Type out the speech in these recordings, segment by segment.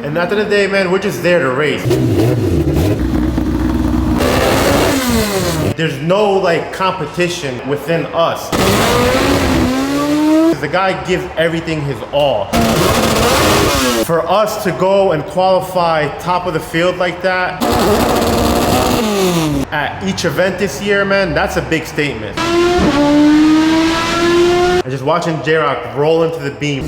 And at the end of the day, man, we're just there to race. There's no like competition within us. The guy gives everything his all. For us to go and qualify top of the field like that at each event this year, man, that's a big statement. And just watching J-Rock roll into the beam.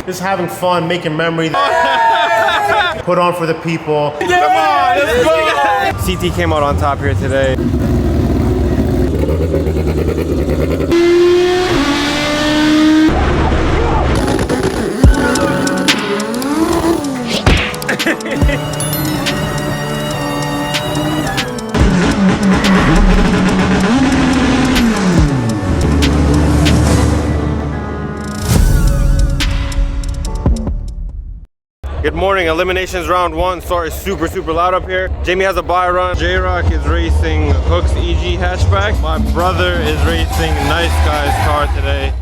Just having fun, making memories. Put on for the people. Come on, let's go! CT came out on top here today. Good morning, Eliminations round 1. Sorry, super loud up here. Jamie has a buy run. J-Rock is racing Hook's EG hatchback. My brother is racing Nice Guy's car today.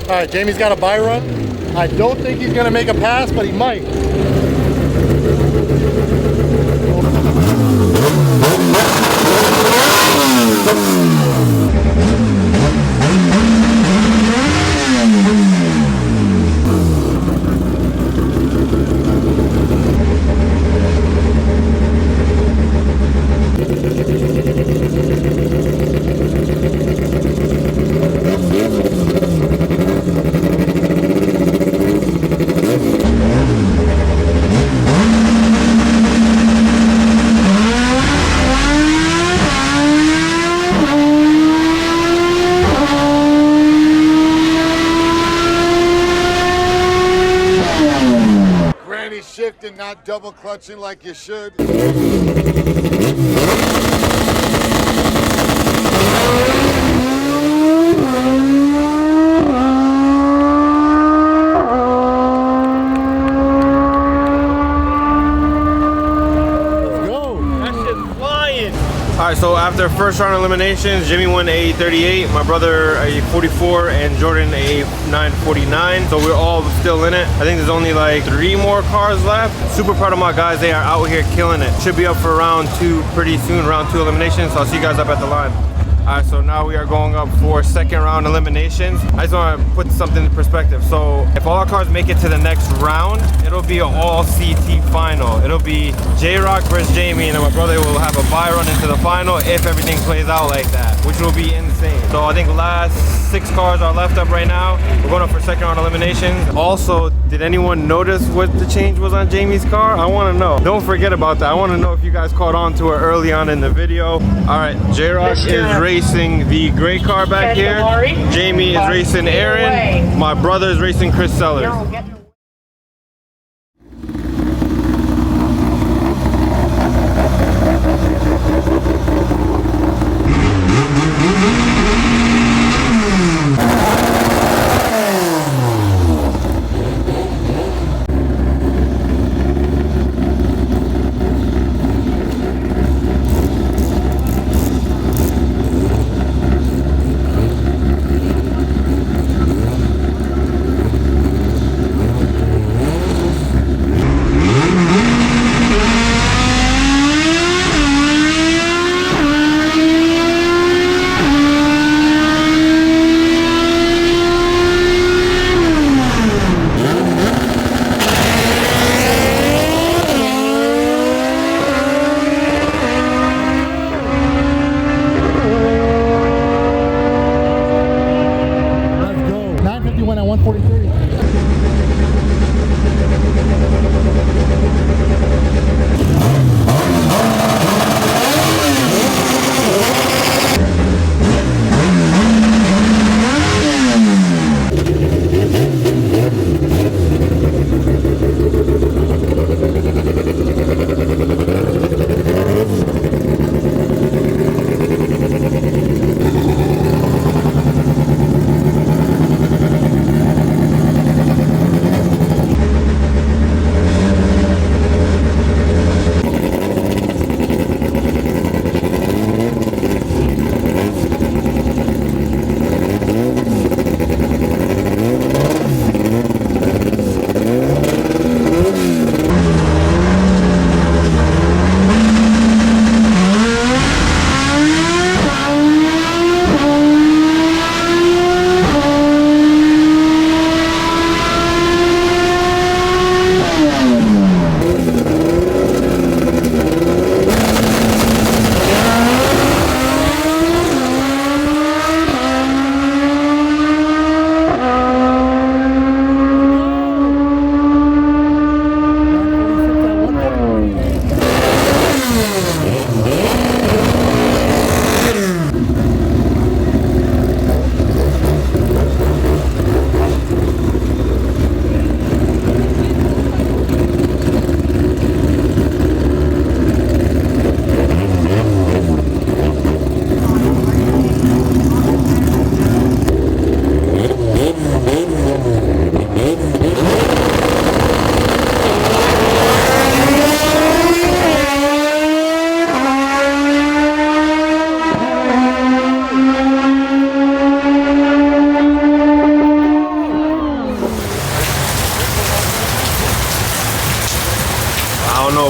All right, Jamie's got a buy run. I don't think he's gonna make a pass, but he might. Shifting, not double clutching like you should. Alright, so after first round eliminations, Jimmy won a 38, my brother a 44, and Jordan a 949. So we're all still in it. I think there's only like 3 more cars left. Super proud of my guys. They are out here killing it. Should be up for round 2 pretty soon, round 2 eliminations. So I'll see you guys up at the line. Alright, so now we are going up for second round eliminations. I just want to put something in perspective. So if all our cars make it to the next round, it'll be an all CT final. It'll be J-Rock versus Jamie, and then my brother will have a bye run into the final if everything plays out like that, which will be insane. So I think last 6 cars are left up right now. We're going up for second round eliminations. Also, did anyone notice what the change was on Jamie's car? I want to know. Don't forget about that. I want to know if you guys caught on to it early on in the video. All right, J-Rock is racing the gray car back here. Jamie is racing Aaron. My brother is racing Chris Sellers.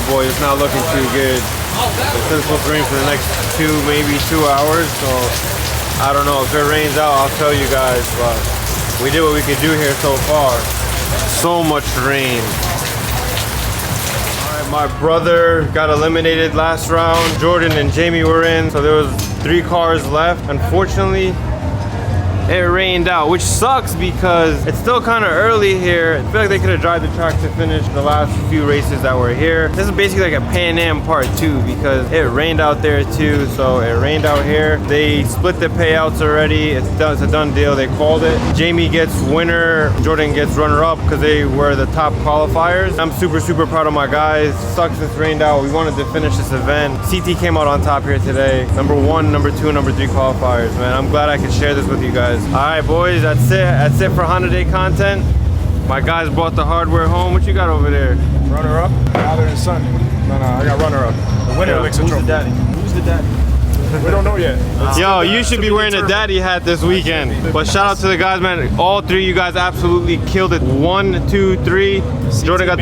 Boy, it's not looking too good. It's supposed to rain for the next 2, maybe 2 hours, so I don't know. If it rains out, I'll tell you guys, but we did what we could do here so far. So much rain. All right, my brother got eliminated last round. Jordan and Jamie were in, so there was 3 cars left. Unfortunately, it rained out, which sucks because it's still kind of early here. I feel like they could have drive the track to finish the last few races that were here. This is basically like a Pan Am part 2 because it rained out there too, so it rained out here. They split the payouts already. It's a done deal. They called it. Jamie gets winner, Jordan gets runner-up because they were the top qualifiers. I'm super proud of my guys. Sucks it's rained out. We wanted to finish this event. CT came out on top here today. Number 1, number 2, number 3 qualifiers, man. I'm glad I could share this with you guys. All right, boys, that's it for Honda Day content. My guys brought the hardware home. What you got over there? Runner up, father and son. No, I got runner up. The winner makes a trophy. Who's the daddy? We don't know yet. Yo, you should be wearing a daddy hat this weekend. But shout out to the guys, man. All three of you guys absolutely killed it. 1, 2, 3. Jordan got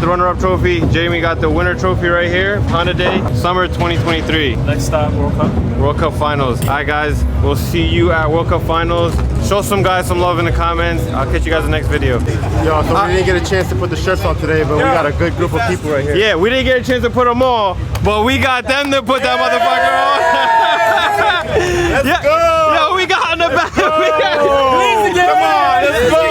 the runner-up trophy. Jamie got the winner trophy right here. Honda Day, summer 2023. Next stop, World Cup. World Cup Finals. All right, guys. We'll see you at World Cup Finals. Show some guys some love in the comments. I'll catch you guys in the next video. Yo, so we didn't get a chance to put the shirts on today, but we got a good group of people right here. Yeah, we didn't get a chance to put them all, but we got them to put that motherfucker on. Let's go! Yo, we got on the back. Come on, let's go!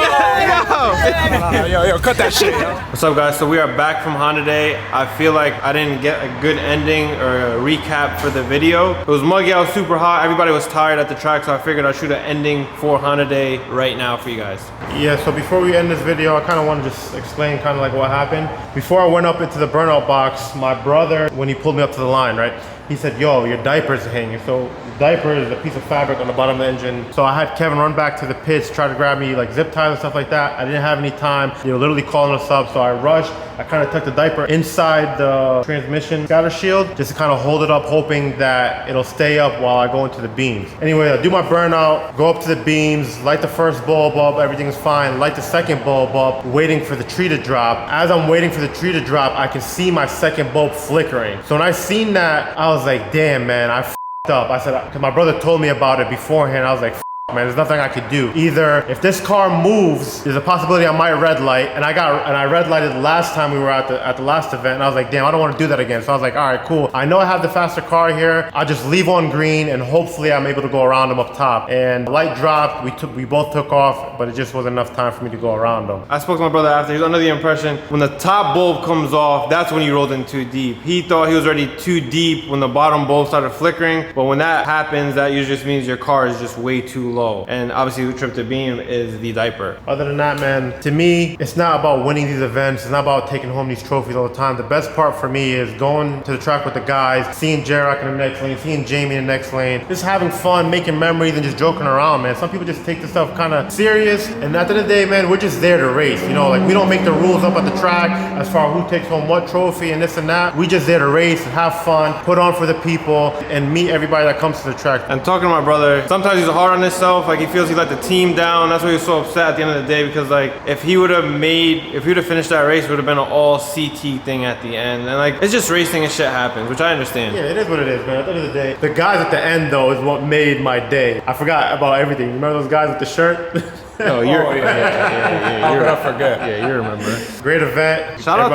Yo, cut that shit, yo. What's up, guys? So we are back from Honda Day. I feel like I didn't get a good ending or a recap for the video. It was muggy, I was super hot. Everybody was tired at the track, so I figured I'd shoot an ending for Honda Day right now for you guys. Yeah, so before we end this video, I kind of want to just explain kind of like what happened. Before I went up into the burnout box, my brother, when he pulled me up to the line, right? He said, yo, your diaper's hanging. So the diaper is a piece of fabric on the bottom of the engine. So I had Kevin run back to the pits, try to grab me like zip ties and stuff like that. I didn't have any time. They were literally calling us up. So I rushed. I kind of tucked the diaper inside the transmission scatter shield just to kind of hold it up, hoping that it'll stay up while I go into the beams. Anyway, I do my burnout, go up to the beams, light the first bulb up, everything's fine. Light the second bulb up, waiting for the tree to drop. As I'm waiting for the tree to drop, I can see my second bulb flickering. So when I seen that, I was like, damn, man, I f***ed up. I said, because my brother told me about it beforehand. I was like, man, there's nothing I could do. Either if this car moves, there's a possibility I might red light, and I red lighted last time we were at the last event, and I was like, damn, I don't want to do that again. So I was like, all right, cool. I know I have the faster car here. I'll just leave on green, and hopefully I'm able to go around them up top. And the light dropped. We both took off, but it just wasn't enough time for me to go around them. I spoke to my brother after. He was under the impression when the top bulb comes off, that's when you rolled in too deep. He thought he was already too deep when the bottom bulb started flickering, but when that happens, that usually just means your car is just way too low. And obviously who tripped the beam is the diaper. Other than that, man, to me, it's not about winning these events. It's not about taking home these trophies all the time. The best part for me is going to the track with the guys, seeing J-Rock in the next lane, seeing Jamie in the next lane, just having fun, making memories, and just joking around, man. Some people just take this stuff kind of serious, and at the end of the day, man, we're just there to race. You know, like we don't make the rules up at the track as far as who takes home what trophy and this and that. We just there to race, have fun, put on for the people, and meet everybody that comes to the track. And talking to my brother, sometimes he's hard on himself, like he feels he let the team down. That's why he was so upset at the end of the day, because like if he would have finished that race, it would have been an all CT thing at the end. And like it's just racing and shit happens, which I understand. Yeah, it is what it is, man. At the end of the day, the guys at the end though is what made my day. I forgot about everything. Remember those guys with the shirt? Oh, yeah. How could I forget? Yeah, you remember. Great event. Shout out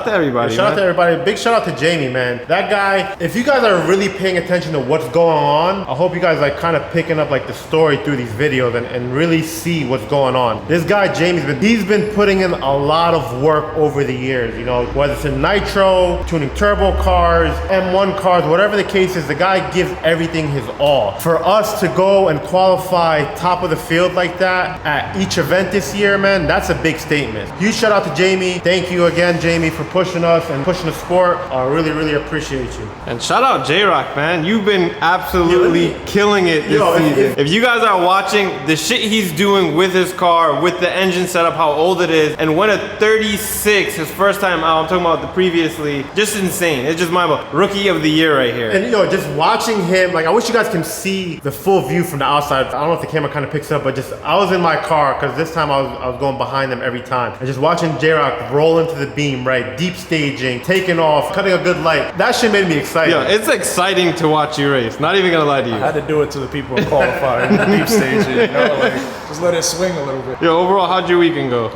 to everybody. Shout out to everybody. Big shout out to Jamie, man. That guy, if you guys are really paying attention to what's going on, I hope you guys like kind of picking up like the story through these videos and really see what's going on. This guy, Jamie's he's been putting in a lot of work over the years, you know, whether it's in nitro, tuning turbo cars, M1 cars, whatever the case is, the guy gives everything his all. For us to go and qualify top of the field like that, at each event this year, man, that's a big statement. Huge shout out to Jamie. Thank you again, Jamie, for pushing us and pushing the sport. I really, really appreciate you. And shout out J-Rock, man. You've been absolutely killing it this season. If you guys are watching, the shit he's doing with his car, with the engine setup, how old it is, and went a 36 his first time out. I'm talking about the previously. Just insane. It's just my rookie of the year right here. And you know, just watching him, like I wish you guys can see the full view from the outside. I don't know if the camera kind of picks up, but just I was in my car because this time I was going behind them every time. And just watching J-Rock roll into the beam, right? Deep staging, taking off, cutting a good light. That shit made me excited. Yeah, it's exciting to watch you race. Not even gonna lie to you. I had to do it to the people in qualifying, the deep staging, you know, like just let it swing a little bit. Yo, overall, how'd your weekend go?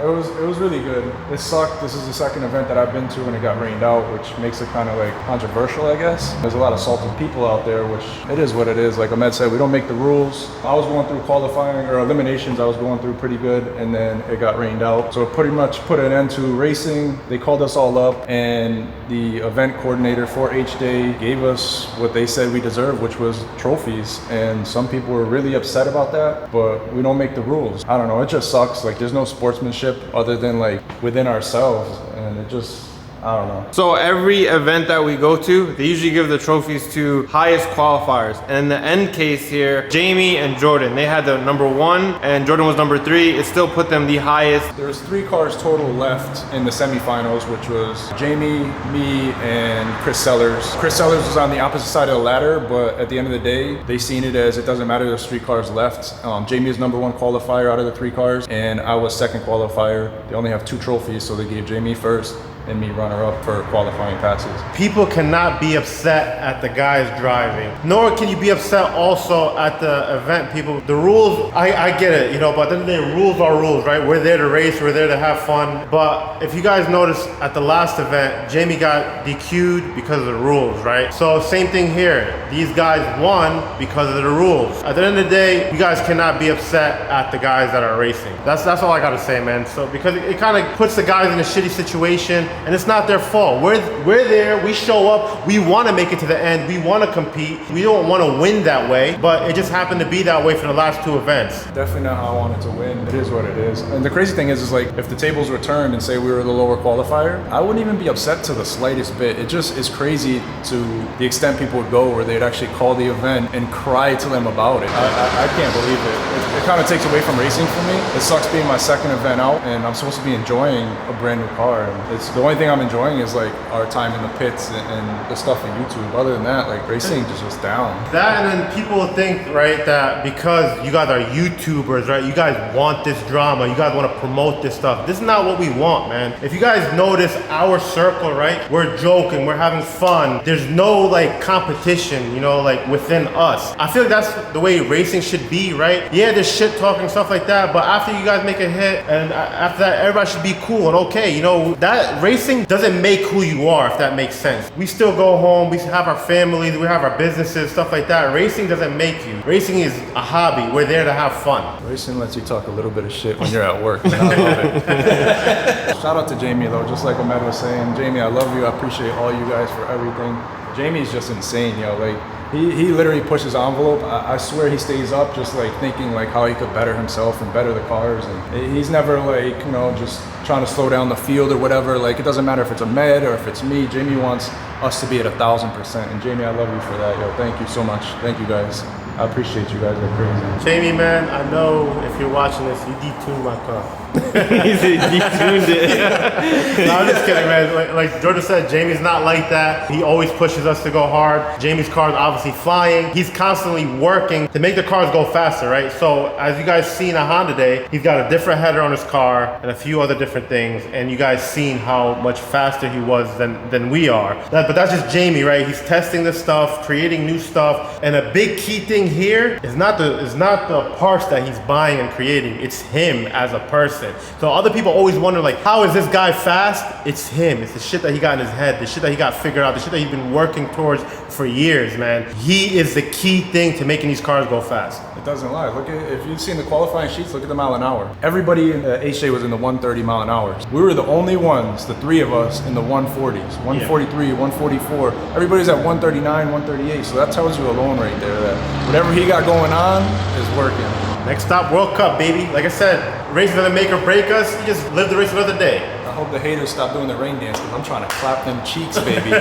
It was really good. It sucked. This is the second event that I've been to and it got rained out, which makes it kind of like controversial, I guess. There's a lot of salty people out there, which it is what it is. Like Ahmed said, we don't make the rules. I was going through qualifying or eliminations. I was going through pretty good, and then it got rained out. So it pretty much put an end to racing. They called us all up, and the event coordinator for H-Day gave us what they said we deserved, which was trophies. And some people were really upset about that, but we don't make the rules. I don't know, it just sucks. Like there's no sportsmanship other than like within ourselves, and it just I don't know. So every event that we go to, they usually give the trophies to highest qualifiers. And in the end case here, Jamie and Jordan, they had the number 1 and Jordan was number 3. It still put them the highest. There's 3 cars total left in the semifinals, which was Jamie, me, and Chris Sellers. Chris Sellers was on the opposite side of the ladder, but at the end of the day, they seen it as it doesn't matter, there's 3 cars left. Jamie is number 1 qualifier out of the 3 cars, and I was second qualifier. They only have 2 trophies, so they gave Jamie first and me runner up for qualifying passes. People cannot be upset at the guys driving, nor can you be upset also at the event people. The rules, I get it, you know, but then the rules are rules, right? We're there to race, we're there to have fun. But if you guys notice at the last event, Jamie got DQ'd because of the rules, right? So same thing here. These guys won because of the rules. At the end of the day, you guys cannot be upset at the guys that are racing. That's all I gotta say, man. So because it kind of puts the guys in a shitty situation, and it's not their fault. We're there, we show up, we want to make it to the end, we want to compete, we don't want to win that way, but it just happened to be that way for the last 2 events. Definitely not how I wanted to win. It is what it is. And the crazy thing is like, if the tables were turned and say we were the lower qualifier, I wouldn't even be upset to the slightest bit. It just is crazy to the extent people would go where they'd actually call the event and cry to them about it. I can't believe it. It kind of takes away from racing for me. It sucks being my second event out, and I'm supposed to be enjoying a brand new car. And it's the only thing I'm enjoying is like our time in the pits and the stuff on YouTube. Other than that, like racing is just down. That, and then people think, right, that because you guys are YouTubers, right, you guys want this drama, you guys want to promote this stuff. This is not what we want, man. If you guys notice our circle, right, we're joking, we're having fun. There's no like competition, you know, like within us. I feel like that's the way racing should be, right? Yeah, there's shit talking, stuff like that, but after you guys make a hit, and after that, everybody should be cool and okay, you know, that racing doesn't make who you are, if that makes sense. We still go home, we have our families, we have our businesses, stuff like that. Racing doesn't make you. Racing is a hobby. We're there to have fun. Racing lets you talk a little bit of shit when you're at work. I love it. Shout out to Jamie though, just like Ahmed was saying. Jamie, I love you. I appreciate all you guys for everything. Jamie's just insane, yo. Like, he literally pushes the envelope. I swear he stays up just like thinking like how he could better himself and better the cars. And he's never like, you know, just trying to slow down the field or whatever. Like, it doesn't matter if it's Ahmed or if it's me. Jamie wants us to be at 1,000%. And Jamie, I love you for that, yo. Thank you so much. Thank you guys. I appreciate you guys like crazy. Jamie, man, I know if you're watching this, you detuned my car. He said detuned it. No, I'm just kidding, man. Like Jordan said, Jamie's not like that. He always pushes us to go hard. Jamie's car is obviously flying. He's constantly working to make the cars go faster, right? So as you guys seen a Honda Day, he's got a different header on his car and a few other different things. And you guys seen how much faster he was than we are. But that's just Jamie, right? He's testing this stuff, creating new stuff. And a big key thing here is not the parts that he's buying and creating. It's him as a person. So other people always wonder, like, how is this guy fast? It's him. It's the shit that he got in his head, the shit that he got figured out, the shit that he's been working towards for years, man. He is the key thing to making these cars go fast. It doesn't lie. Look at, if you've seen the qualifying sheets, look at the mile an hour. Everybody in the HJ was in the 130 mile an hour. We were the only ones, the 3 of us, in the 140s, 143, 144. Everybody's at 139, 138. So that tells you alone right there that whatever he got going on is working. Next stop, World Cup, baby. Like I said, race doesn't make or break us. You just live the race another day. I hope the haters stop doing the rain dance because I'm trying to clap them cheeks, baby.